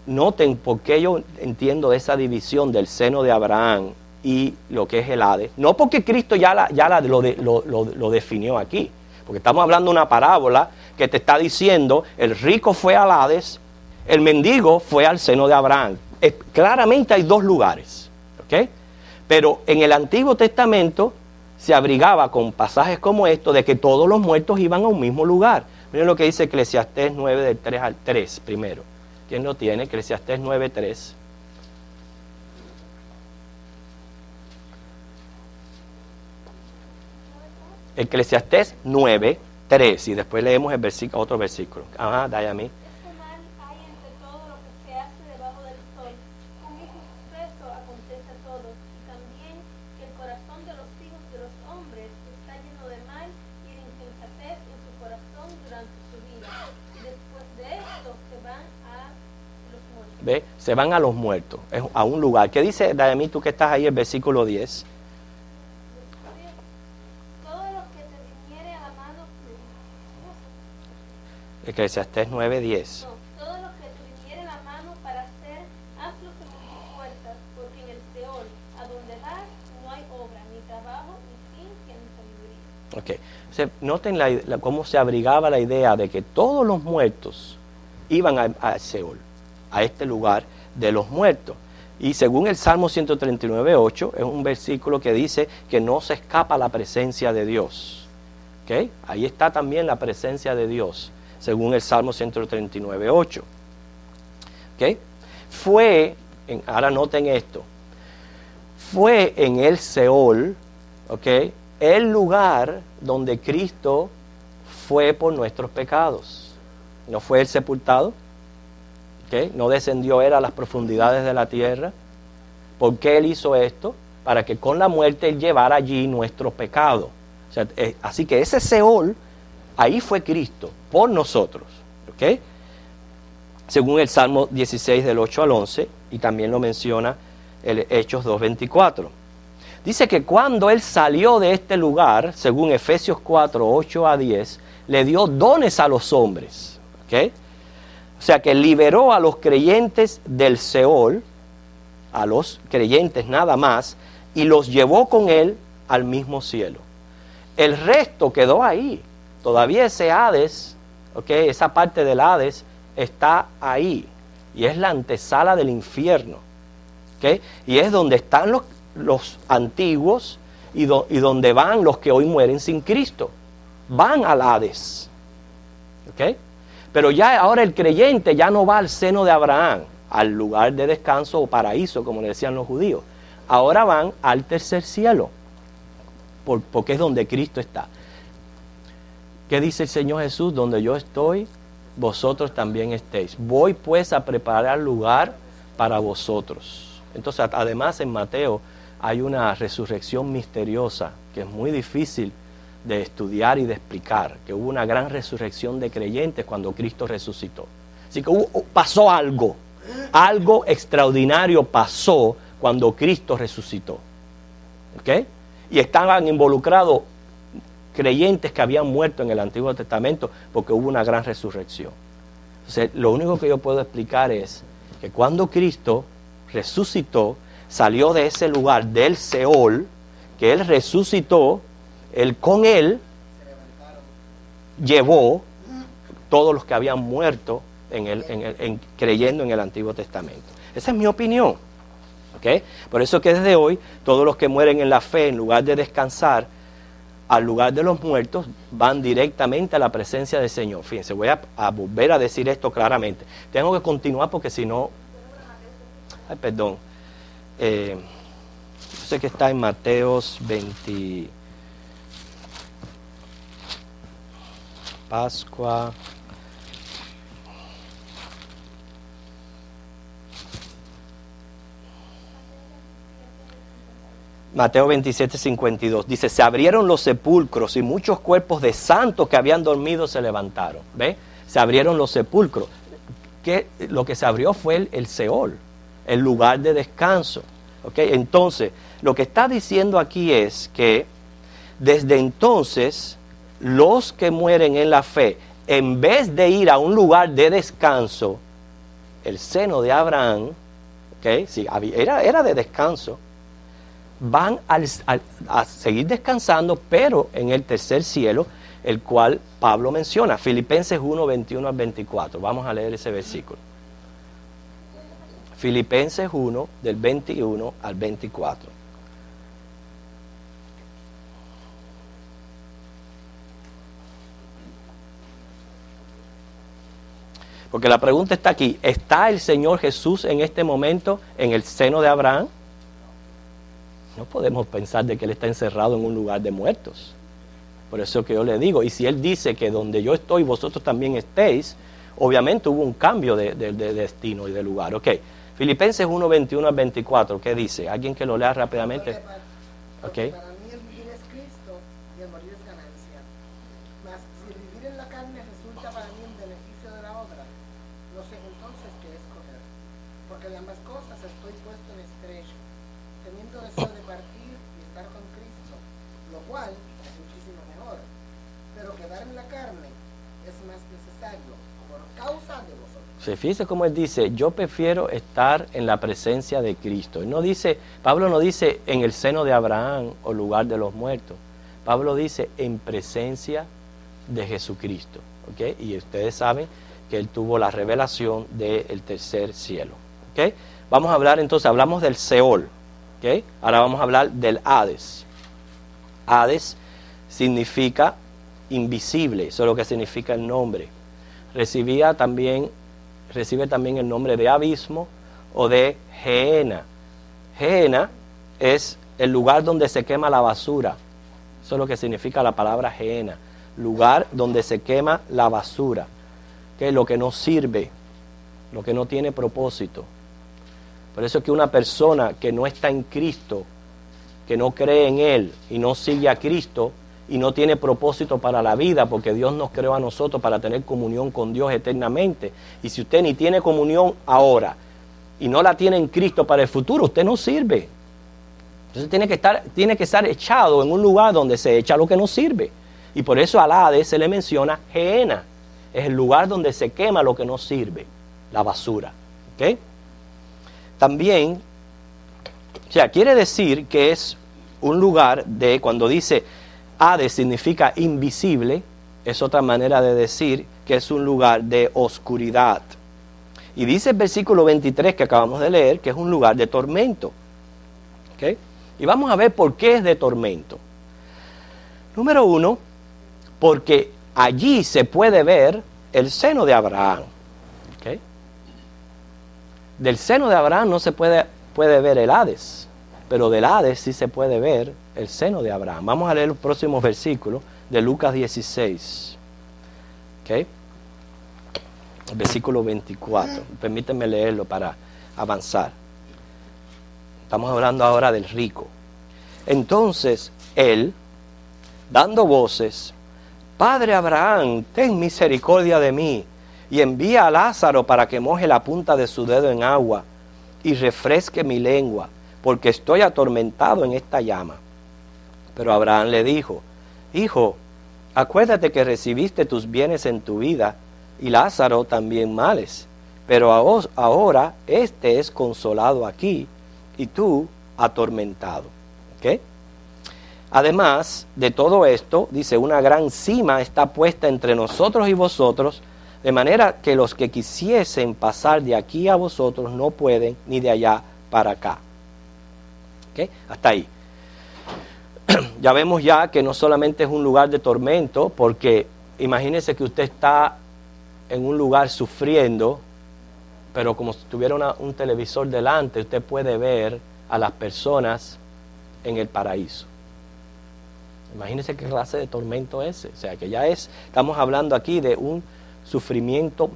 noten por qué yo entiendo esa división del seno de Abraham y lo que es el Hades. No porque Cristo lo definió aquí, porque estamos hablando de una parábola que te está diciendo el rico fue al Hades, el mendigo fue al seno de Abraham. Claramente hay dos lugares, ¿ok? Pero en el Antiguo Testamento se abrigaba con pasajes como estos de que todos los muertos iban a un mismo lugar. Miren lo que dice Eclesiastés 9 del 3 al 3 primero. ¿Quién lo tiene? Eclesiastés 9:3. Eclesiastés 9:3 y después leemos el otro versículo. Ajá, Dayami. Este mal hay entre todo lo que se hace debajo del sol. Un hijo suceso acontece a todos, y también que el corazón de los hijos de los hombres está lleno de mal y de insensatez en su corazón durante su vida. Y después de esto se van a los muertos. ¿Ve? Se van a los muertos, a un lugar. ¿Qué dice Dayami, tú que estás ahí, el versículo 10? Eclesiastés 9:10. No, todo lo que te viniere la mano para hacer, hazlo según tus fuerzas, porque en el Seol, a donde vas, no hay obra, ni trabajo, ni ciencia, ni sabiduría. Okay. O sea, noten cómo se abrigaba la idea de que todos los muertos iban a Seol, a este lugar de los muertos. Y según el Salmo 139:8, es un versículo que dice que no se escapa la presencia de Dios. ¿Okay? Ahí está también la presencia de Dios, según el Salmo 139:8. ¿Okay? Ahora noten esto, fue en el Seol, ¿okay?, el lugar donde Cristo fue por nuestros pecados. No fue el sepultado, ¿okay?, no descendió él a las profundidades de la tierra. ¿Por qué él hizo esto? Para que con la muerte él llevara allí nuestro pecado. O sea, así que ese Seol, ahí fue Cristo, por nosotros, ¿ok? Según el Salmo 16 del 8 al 11, y también lo menciona el Hechos 2:24. Dice que cuando él salió de este lugar, según Efesios 4, 8 a 10, le dio dones a los hombres, ¿ok? O sea que liberó a los creyentes del Seol, a los creyentes nada más, y los llevó con él al mismo cielo. El resto quedó ahí. Todavía ese Hades, ¿okay?, esa parte del Hades está ahí. Y es la antesala del infierno. ¿Okay? Y es donde están los antiguos y donde van los que hoy mueren sin Cristo. Van al Hades. ¿Okay? Pero ya ahora el creyente ya no va al seno de Abraham, al lugar de descanso o paraíso, como le decían los judíos. Ahora van al tercer cielo, porque es donde Cristo está. ¿Qué dice el Señor Jesús? Donde yo estoy, vosotros también estéis. Voy pues a preparar lugar para vosotros. Entonces, además en Mateo hay una resurrección misteriosa que es muy difícil de estudiar y de explicar, que hubo una gran resurrección de creyentes cuando Cristo resucitó. Así que pasó algo extraordinario pasó cuando Cristo resucitó. ¿Ok? Y estaban involucrados creyentes que habían muerto en el Antiguo Testamento porque hubo una gran resurrección. Entonces, lo único que yo puedo explicar es que cuando Cristo resucitó, salió de ese lugar del Seol, que Él resucitó, Él con Él llevó todos los que habían muerto creyendo en el Antiguo Testamento. Esa es mi opinión. ¿Okay? Por eso que desde hoy, todos los que mueren en la fe, en lugar de descansar al lugar de los muertos, van directamente a la presencia del Señor. Fíjense, voy a volver a decir esto claramente. Tengo que continuar porque si no... Ay, perdón. Yo sé que está en Mateos 20... Pascua... Mateo 27, 52. Dice, se abrieron los sepulcros y muchos cuerpos de santos que habían dormido se levantaron. ¿Ve? Se abrieron los sepulcros. Lo que se abrió fue el Seol, el lugar de descanso. ¿Okay? Entonces, lo que está diciendo aquí es que desde entonces, los que mueren en la fe, en vez de ir a un lugar de descanso, el seno de Abraham, ¿okay? Sí, era de descanso, van a seguir descansando, pero en el tercer cielo, el cual Pablo menciona, Filipenses 1, 21 al 24. Vamos a leer ese versículo. Filipenses 1, del 21 al 24. Porque la pregunta está aquí, ¿está el Señor Jesús en este momento en el seno de Abraham? No podemos pensar de que Él está encerrado en un lugar de muertos. Por eso que yo le digo, y si Él dice que donde yo estoy vosotros también estéis, obviamente hubo un cambio de destino y de lugar. Ok, Filipenses 1, 21 al 24, ¿qué dice? ¿Alguien que lo lea rápidamente? Porque para mí el vivir es Cristo y el morir es ganancia. Mas si el vivir en la carne resulta para mí un beneficio de la obra, no sé entonces qué escoger. Porque de ambas cosas estoy puesto en estrecho, teniendo deseo de partir y estar con Cristo, lo cual es muchísimo mejor. Pero quedar en la carne es más necesario por causa de vosotros. Se fíjese cómo él dice, yo prefiero estar en la presencia de Cristo. Él no dice, Pablo no dice en el seno de Abraham o lugar de los muertos. Pablo dice en presencia de Jesucristo. ¿Okay? Y ustedes saben que él tuvo la revelación del tercer cielo. ¿Okay? Vamos a hablar entonces, hablamos del Seol. ¿Okay? Ahora vamos a hablar del Hades. Hades significa invisible, eso es lo que significa el nombre. Recibe también el nombre de abismo o de Gehenna. Gehenna es el lugar donde se quema la basura. Eso es lo que significa la palabra Gehenna. Lugar donde se quema la basura. Que es lo que no sirve, lo que no tiene propósito. Por eso es que una persona que no está en Cristo, que no cree en Él y no sigue a Cristo y no tiene propósito para la vida, porque Dios nos creó a nosotros para tener comunión con Dios eternamente. Y si usted ni tiene comunión ahora y no la tiene en Cristo para el futuro, usted no sirve. Entonces tiene que estar echado en un lugar donde se echa lo que no sirve. Y por eso al Hades se le menciona Gehenna. Es el lugar donde se quema lo que no sirve, la basura. ¿Okay? También, o sea, quiere decir que es un lugar de, cuando dice Hades significa invisible, es otra manera de decir que es un lugar de oscuridad. Y dice el versículo 23 que acabamos de leer que es un lugar de tormento. ¿Okay? Y vamos a ver por qué es de tormento. Número 1, porque allí se puede ver el seno de Abraham. ¿Okay? Del seno de Abraham no se puede ver el Hades, pero del Hades sí se puede ver el seno de Abraham. Vamos a leer los próximos versículos de Lucas 16. ¿Okay? El versículo 24. Permítanme leerlo para avanzar. Estamos hablando ahora del rico. Entonces él, dando voces, Padre Abraham, ten misericordia de mí, y envía a Lázaro para que moje la punta de su dedo en agua y refresque mi lengua, porque estoy atormentado en esta llama. Pero Abraham le dijo, Hijo, acuérdate que recibiste tus bienes en tu vida, y Lázaro también males, pero ahora este es consolado aquí, y tú atormentado. ¿Okay? Además de todo esto, dice, una gran cima está puesta entre nosotros y vosotros, de manera que los que quisiesen pasar de aquí a vosotros no pueden, ni de allá para acá. ¿Okay? Hasta ahí. Ya vemos ya que no solamente es un lugar de tormento, porque imagínese que usted está en un lugar sufriendo, pero como si tuviera un televisor delante, usted puede ver a las personas en el paraíso. Imagínese qué clase de tormento es ese. O sea, que ya estamos hablando aquí de un sufrimiento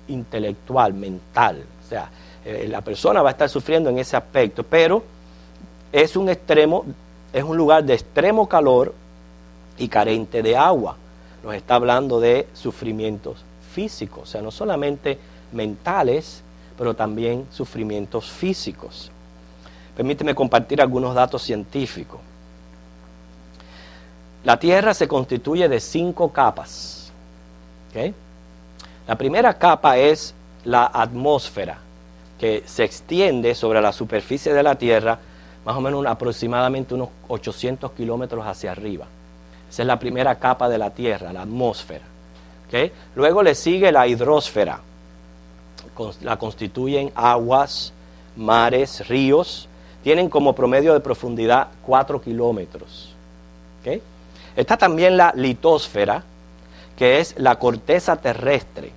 intelectual, mental. O sea, la persona va a estar sufriendo en ese aspecto, pero es un lugar de extremo calor y carente de agua. Nos está hablando de sufrimientos físicos, o sea, no solamente mentales, pero también sufrimientos físicos. Permíteme compartir algunos datos científicos. La Tierra se constituye de 5 capas. ¿Okay? La primera capa es la atmósfera, que se extiende sobre la superficie de la Tierra más o menos aproximadamente unos 800 kilómetros hacia arriba. Esa es la primera capa de la Tierra, la atmósfera. ¿Okay? Luego le sigue la hidrosfera. La constituyen aguas, mares, ríos. Tienen como promedio de profundidad 4 kilómetros. ¿Okay? Está también la litosfera, que es la corteza terrestre.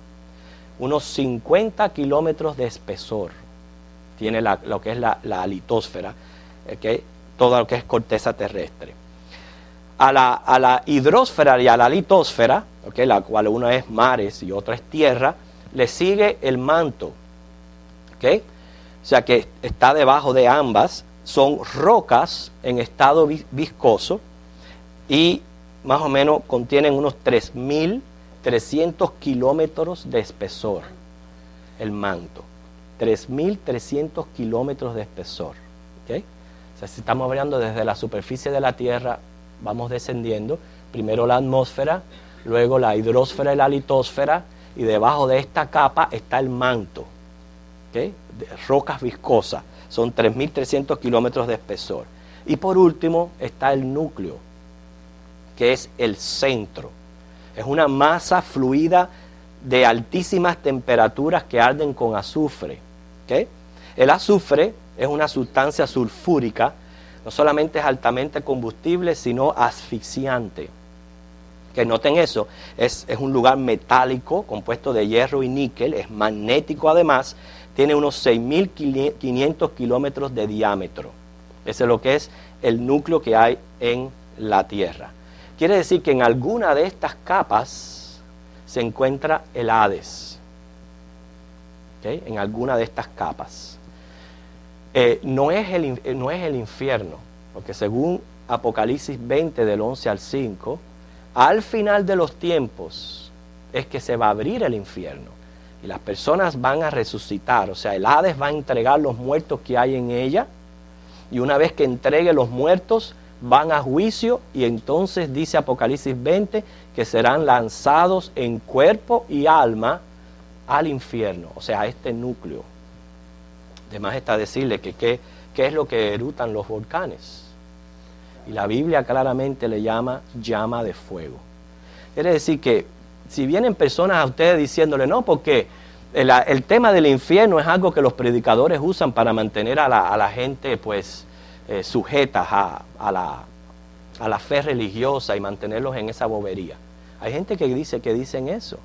Unos 50 kilómetros de espesor tiene lo que es la litosfera. ¿Okay? Todo lo que es corteza terrestre. A la hidrosfera y a la litosfera, ¿okay? La cual una es mares y otra es tierra, le sigue el manto. ¿Okay? O sea que está debajo de ambas, son rocas en estado viscoso y más o menos contienen unos 3.300 kilómetros de espesor, el manto. 3.300 kilómetros de espesor. ¿Okay? O sea, si estamos hablando desde la superficie de la Tierra, vamos descendiendo, primero la atmósfera, luego la hidrosfera y la litosfera, y debajo de esta capa está el manto, ¿okay? De rocas viscosas, son 3.300 kilómetros de espesor. Y por último está el núcleo, que es el centro. Es una masa fluida de altísimas temperaturas que arden con azufre. ¿Okay? El azufre es una sustancia sulfúrica, no solamente es altamente combustible, sino asfixiante. Que noten eso, es un lugar metálico, compuesto de hierro y níquel, es magnético además, tiene unos 6.500 kilómetros de diámetro. Ese es lo que es el núcleo que hay en la Tierra. Quiere decir que en alguna de estas capas se encuentra el Hades. ¿Okay? En alguna de estas capas. No es el infierno, porque según Apocalipsis 20 del 11 al 5, al final de los tiempos es que se va a abrir el infierno y las personas van a resucitar. O sea, el Hades va a entregar los muertos que hay en ella, y una vez que entregue los muertos van a juicio, y entonces dice Apocalipsis 20 que serán lanzados en cuerpo y alma al infierno, o sea, a este núcleo. Además está decirle que qué es lo que erutan los volcanes. Y la Biblia claramente le llama llama de fuego. Quiere decir que si vienen personas a ustedes diciéndole, no, porque el tema del infierno es algo que los predicadores usan para mantener a la gente pues sujetas a la fe religiosa y mantenerlos en esa bobería. Hay gente que dicen eso.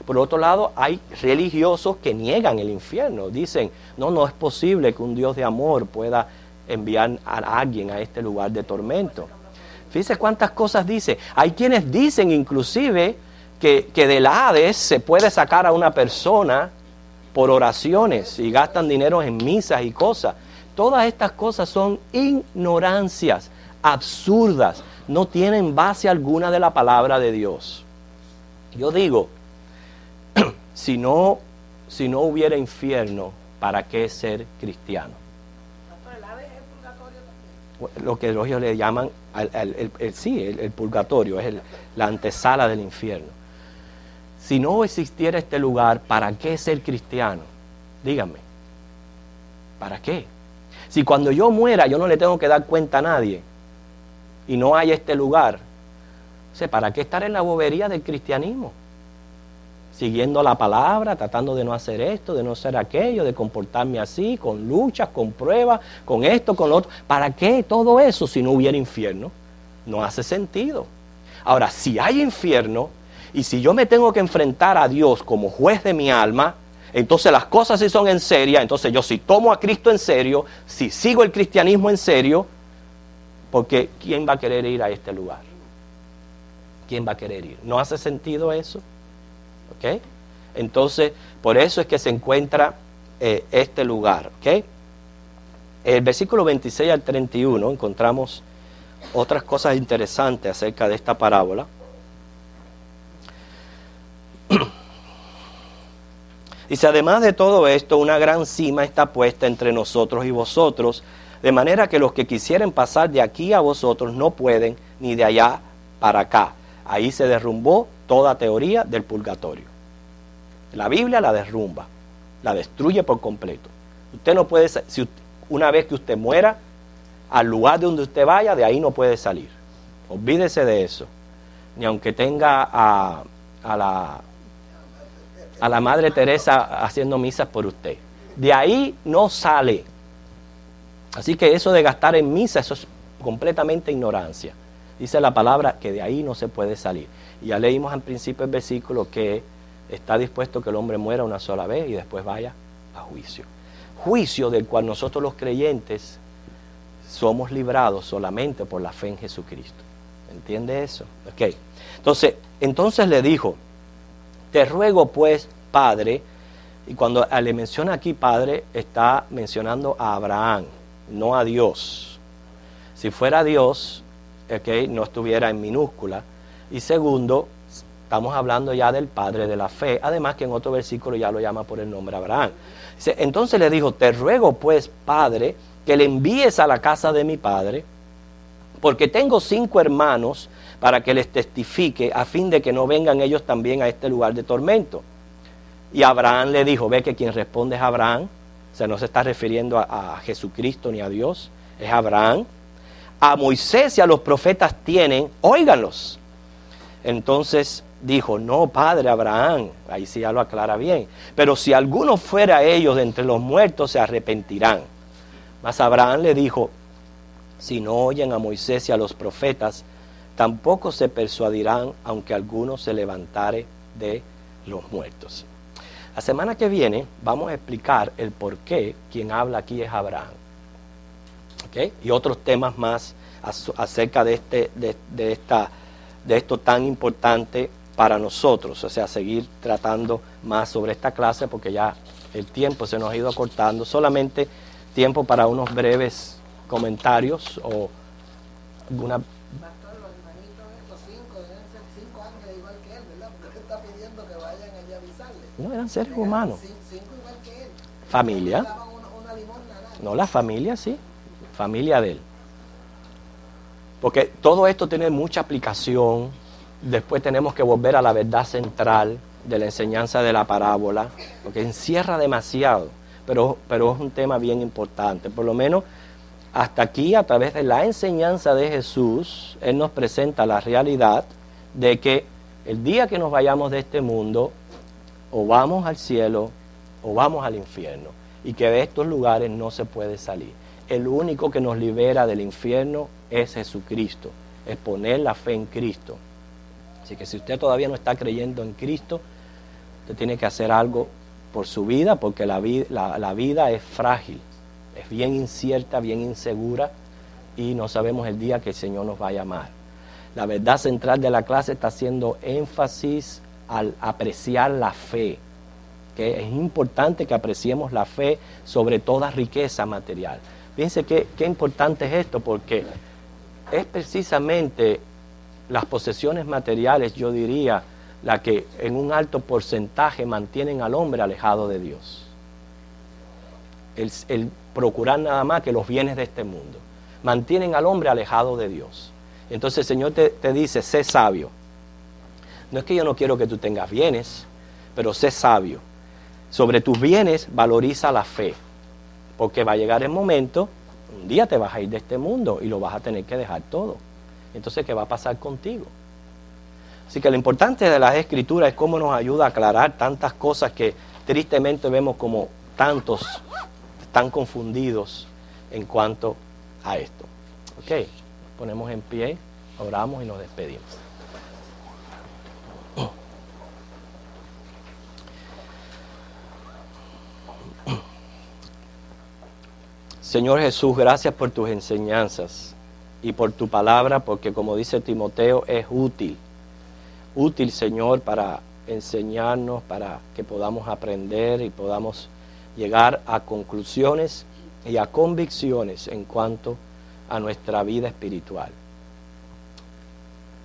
Por otro lado, hay religiosos que niegan el infierno. Dicen, no es posible que un Dios de amor pueda enviar a alguien a este lugar de tormento. Fíjense cuántas cosas dice. Hay quienes dicen inclusive que del Hades se puede sacar a una persona por oraciones y gastan dinero en misas y cosas. Todas estas cosas son ignorancias absurdas. No tienen base alguna de la palabra de Dios. Yo digo, si no hubiera infierno, ¿para qué ser cristiano? ¿El Hades es el purgatorio también? Lo que ellos le llaman, el purgatorio, es la antesala del infierno. Si no existiera este lugar, ¿para qué ser cristiano? Díganme, ¿para qué? Si cuando yo muera yo no le tengo que dar cuenta a nadie, y no hay este lugar, ¿para qué estar en la bobería del cristianismo? Siguiendo la palabra, tratando de no hacer esto, de no hacer aquello, de comportarme así, con luchas, con pruebas, con esto, con lo otro. ¿Para qué todo eso si no hubiera infierno? No hace sentido. Ahora, si hay infierno, y si yo me tengo que enfrentar a Dios como juez de mi alma, entonces las cosas sí son en serio. Entonces yo si tomo a Cristo en serio, si sigo el cristianismo en serio, porque ¿quién va a querer ir a este lugar? ¿Quién va a querer ir? ¿No hace sentido eso? ¿Ok? Entonces, por eso es que se encuentra este lugar. ¿Ok? El versículo 26 al 31 encontramos otras cosas interesantes acerca de esta parábola. Dice, además de todo esto, una gran cima está puesta entre nosotros y vosotros, de manera que los que quisieren pasar de aquí a vosotros no pueden, ni de allá para acá. Ahí se derrumbó toda teoría del purgatorio. La Biblia la derrumba, la destruye por completo. Usted no puede, una vez que usted muera, al lugar de donde usted vaya, de ahí no puede salir. Olvídese de eso. Ni aunque tenga a la Madre Teresa haciendo misas por usted. De ahí no sale. Así que eso de gastar en misa, eso es completamente ignorancia. Dice la palabra que de ahí no se puede salir. Y ya leímos al principio el versículo que está dispuesto que el hombre muera una sola vez y después vaya a juicio. Juicio del cual nosotros los creyentes somos librados solamente por la fe en Jesucristo. ¿Entiende eso? Ok. Entonces le dijo, te ruego pues, Padre, y cuando le menciona aquí Padre, está mencionando a Abraham, no a Dios. Si fuera Dios, no estuviera en minúscula. Y segundo, estamos hablando ya del Padre de la fe, además que en otro versículo ya lo llama por el nombre Abraham. Dice, entonces le dijo, te ruego pues, Padre, que le envíes a la casa de mi padre, porque tengo 5 hermanos, para que les testifique, a fin de que no vengan ellos también a este lugar de tormento. Y Abraham le dijo, ve que quien responde es Abraham, o sea, no se está refiriendo a Jesucristo ni a Dios, es Abraham. A Moisés y a los profetas tienen, óiganlos. Entonces dijo, no, padre Abraham, ahí sí ya lo aclara bien, pero si alguno fuera ellos de entre los muertos, se arrepentirán. Mas Abraham le dijo, si no oyen a Moisés y a los profetas, tampoco se persuadirán, aunque alguno se levantare de los muertos. La semana que viene vamos a explicar el por qué quien habla aquí es Abraham. ¿Okay? Y otros temas más acerca de esto tan importante para nosotros. O sea, seguir tratando más sobre esta clase porque ya el tiempo se nos ha ido acortando. Solamente tiempo para unos breves comentarios o alguna... Pastor, los hermanitos estos 5 deben ser 5 ángeles igual que él, ¿verdad? Porque él está pidiendo que vayan allá a avisarle. No, eran seres humanos. 5 igual que él. Familia. No daban una limosna a nadie. No, la familia sí. Familia de él. Porque todo esto tiene mucha aplicación. Después tenemos que volver a la verdad central de la enseñanza de la parábola, porque encierra demasiado, pero es un tema bien importante. Por lo menos hasta aquí, a través de la enseñanza de Jesús, Él nos presenta la realidad de que el día que nos vayamos de este mundo, o vamos al cielo o vamos al infierno, y que de estos lugares no se puede salir. El único que nos libera del infierno es Jesucristo, es poner la fe en Cristo. Así que si usted todavía no está creyendo en Cristo, usted tiene que hacer algo por su vida, porque la vida es frágil, es bien incierta, bien insegura, y no sabemos el día que el Señor nos va a llamar. La verdad central de la clase está haciendo énfasis al apreciar la fe, que es importante que apreciemos la fe sobre toda riqueza material. Fíjense qué importante es esto, porque es precisamente las posesiones materiales, yo diría, la que en un alto porcentaje mantienen al hombre alejado de Dios. El procurar nada más que los bienes de este mundo mantienen al hombre alejado de Dios. Entonces el Señor te dice, sé sabio. No es que yo no quiero que tú tengas bienes, pero sé sabio. Sobre tus bienes valoriza la fe, porque va a llegar el momento, un día te vas a ir de este mundo y lo vas a tener que dejar todo. Entonces, ¿qué va a pasar contigo? Así que lo importante de las Escrituras es cómo nos ayuda a aclarar tantas cosas que tristemente vemos como tantos están confundidos en cuanto a esto. Ok, nos ponemos en pie, oramos y nos despedimos. Señor Jesús, gracias por tus enseñanzas y por tu palabra, porque como dice Timoteo, es útil. Útil, Señor, para enseñarnos, para que podamos aprender y podamos llegar a conclusiones y a convicciones en cuanto a nuestra vida espiritual.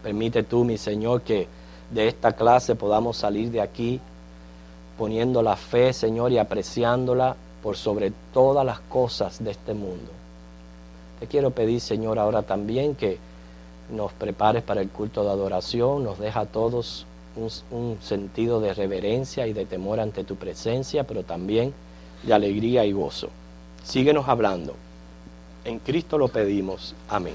Permite tú, mi Señor, que de esta clase podamos salir de aquí poniendo la fe, Señor, y apreciándola por sobre todas las cosas de este mundo. Te quiero pedir, Señor, ahora también que nos prepares para el culto de adoración, nos deja a todos un sentido de reverencia y de temor ante tu presencia, pero también de alegría y gozo. Síguenos hablando. En Cristo lo pedimos. Amén.